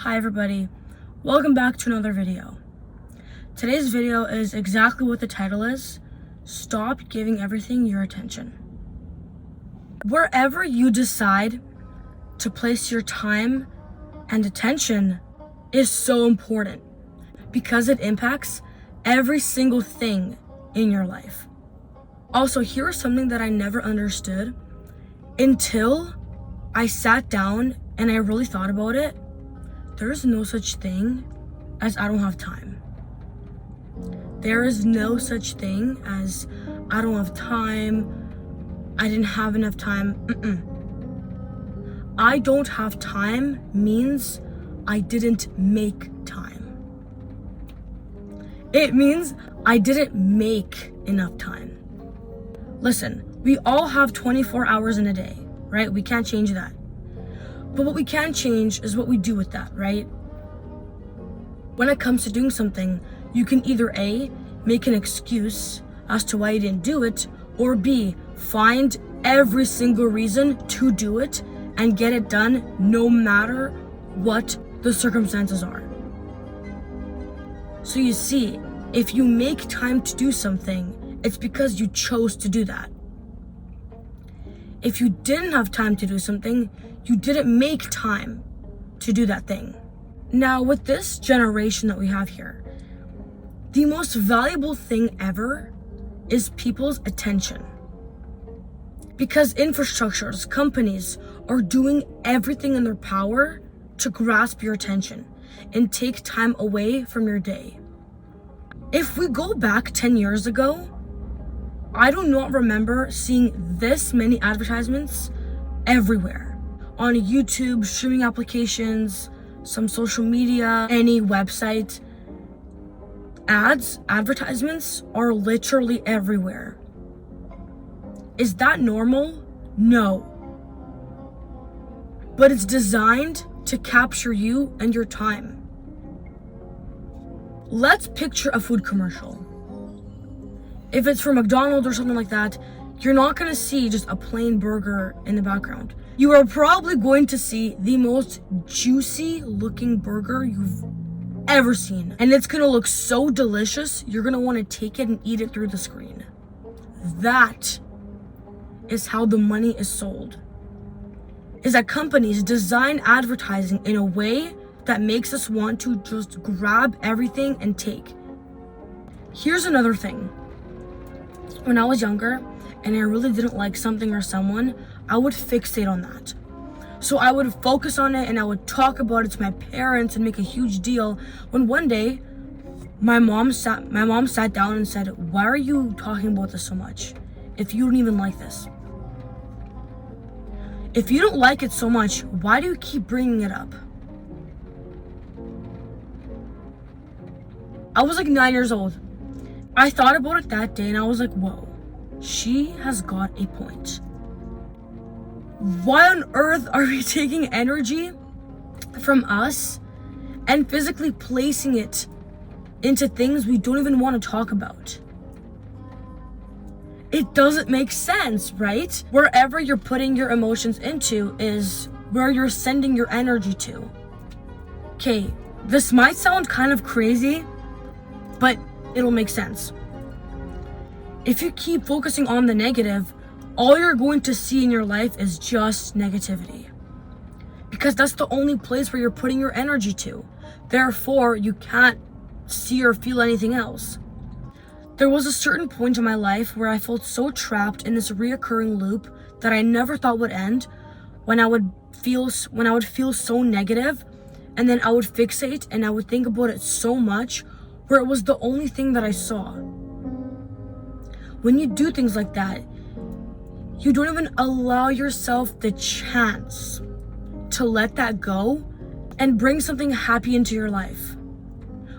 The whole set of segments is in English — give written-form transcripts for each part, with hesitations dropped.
Hi everybody, welcome back to another video. Today's video is exactly what the title is, Stop Giving Everything Your Attention. Wherever you decide to place your time and attention is so important because it impacts every single thing in your life. Also, here's something that I never understood until I sat down and I really thought about it. There's no such thing as I don't have time. There is no such thing as I don't have time, I didn't have enough time. I don't have time means I didn't make time. It means I didn't make enough time. Listen, we all have 24 hours in a day, right? We can't change that. But what we can change is what we do with that, right? When it comes to doing something, you can either A, make an excuse as to why you didn't do it, or B, find every single reason to do it and get it done no matter what the circumstances are. So you see, if you make time to do something, it's because you chose to do that. If you didn't have time to do something, you didn't make time to do that thing. Now, with this generation that we have here, the most valuable thing ever is people's attention. Because infrastructures, companies are doing everything in their power to grasp your attention and take time away from your day. If we go back 10 years ago, I do not remember seeing this many advertisements everywhere. On YouTube, streaming applications, some social media, any website. Advertisements are literally everywhere. Is that normal? No. But it's designed to capture you and your time. Let's picture a food commercial. If it's for McDonald's or something like that, you're not gonna see just a plain burger in the background. You are probably going to see the most juicy looking burger you've ever seen. And it's gonna look so delicious, you're gonna wanna take it and eat it through the screen. That is how the money is sold. Is that companies design advertising in a way that makes us want to just grab everything and take. Here's another thing. When I was younger and I really didn't like something or someone, I would fixate on that. So I would focus on it and I would talk about it to my parents and make a huge deal. When one day my mom sat down and said, "Why are you talking about this so much if you don't even like this? If you don't like it so much, why do you keep bringing it up?" I was like 9 years old. I thought about it that day and I was like, whoa, she has got a point. Why on earth are we taking energy from us and physically placing it into things we don't even want to talk about? It doesn't make sense, right? Wherever you're putting your emotions into is where you're sending your energy to. Okay, this might sound kind of crazy, but it'll make sense. If you keep focusing on the negative, all you're going to see in your life is just negativity. Because that's the only place where you're putting your energy to. Therefore, you can't see or feel anything else. There was a certain point in my life where I felt so trapped in this reoccurring loop that I never thought would end, when I would feel so negative, and then I would fixate and I would think about it so much where it was the only thing that I saw. When you do things like that, you don't even allow yourself the chance to let that go and bring something happy into your life.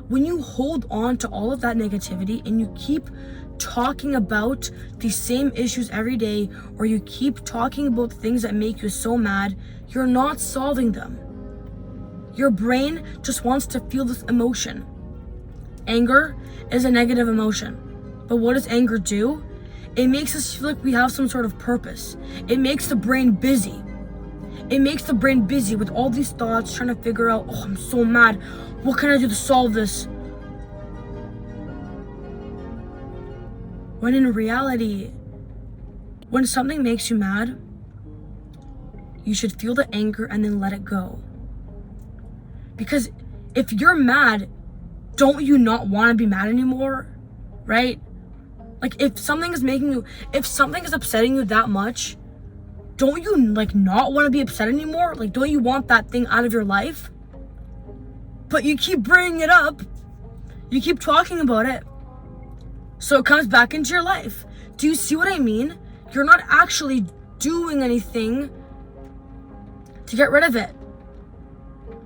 When you hold on to all of that negativity and you keep talking about the same issues every day, or you keep talking about things that make you so mad, you're not solving them. Your brain just wants to feel this emotion. Anger is a negative emotion. But what does anger do? It makes us feel like we have some sort of purpose. It makes the brain busy. It makes the brain busy with all these thoughts, trying to figure out, oh, I'm so mad. What can I do to solve this? When in reality, when something makes you mad, you should feel the anger and then let it go. Because if you're mad, don't you not want to be mad anymore? Right? Like if something is upsetting you that much, don't you like not want to be upset anymore? Like don't you want that thing out of your life? But you keep bringing it up. You keep talking about it. So it comes back into your life. Do you see what I mean? You're not actually doing anything to get rid of it.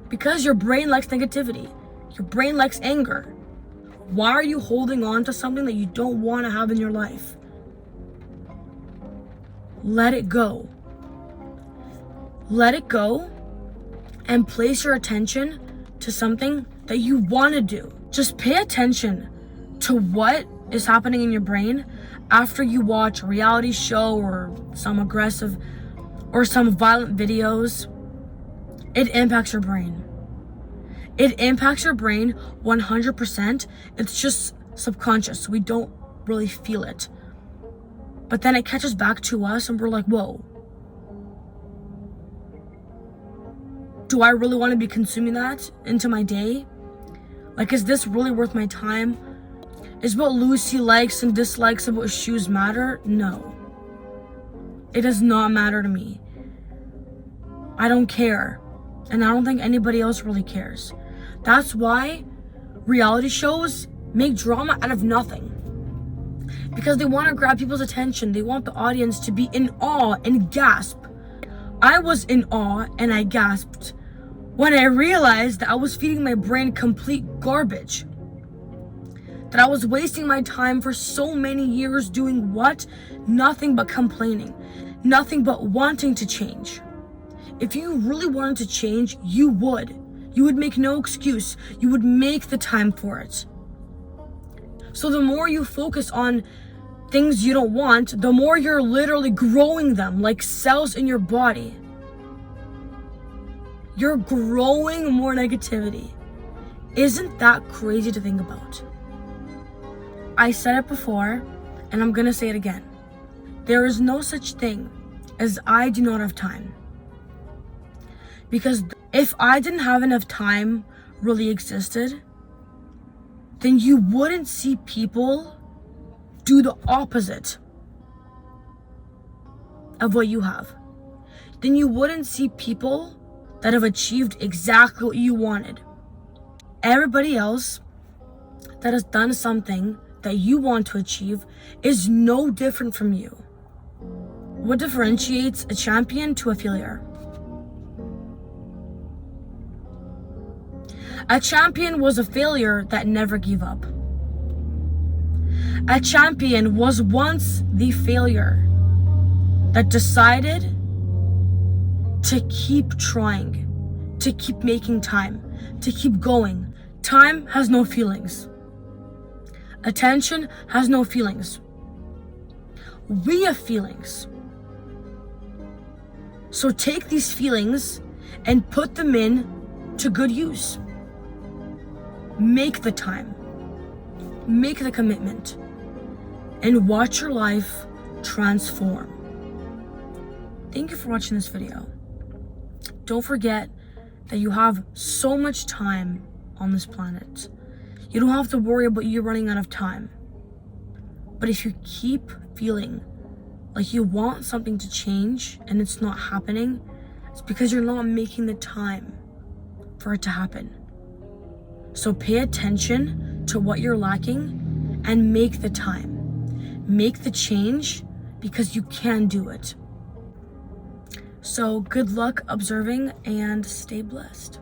Because your brain likes negativity. Your brain likes anger. Why are you holding on to something that you don't want to have in your life? Let it go. Let it go and place your attention to something that you want to do. Just pay attention to what is happening in your brain after you watch a reality show or some aggressive or some violent videos. It impacts your brain. It impacts your brain 100%. It's just subconscious. We don't really feel it. But then it catches back to us and we're like, whoa. Do I really want to be consuming that into my day? Like, is this really worth my time? Is what Lucy likes and dislikes about shoes matter? No. It does not matter to me. I don't care. And I don't think anybody else really cares. That's why reality shows make drama out of nothing. Because they want to grab people's attention. They want the audience to be in awe and gasp. I was in awe and I gasped when I realized that I was feeding my brain complete garbage. That I was wasting my time for so many years doing what? Nothing but complaining. Nothing but wanting to change. If you really wanted to change, you would. You would make no excuse. You would make the time for it. So the more you focus on things you don't want, the more you're literally growing them like cells in your body. You're growing more negativity. Isn't that crazy to think about? I said it before, and I'm gonna say it again. There is no such thing as I do not have time. Because if I didn't have enough time really existed, then you wouldn't see people do the opposite of what you have. Then you wouldn't see people that have achieved exactly what you wanted. Everybody else that has done something that you want to achieve is no different from you. What differentiates a champion to a failure? A champion was a failure that never gave up. A champion was once the failure that decided to keep trying, to keep making time, to keep going. Time has no feelings. Attention has no feelings. We have feelings. So take these feelings and put them in to good use. Make the time, make the commitment, and watch your life transform. Thank you for watching this video. Don't forget that you have so much time on this planet. You don't have to worry about you running out of time. But if you keep feeling like you want something to change and it's not happening, it's because you're not making the time for it to happen. So pay attention to what you're lacking and make the time. Make the change because you can do it. So good luck observing and stay blessed.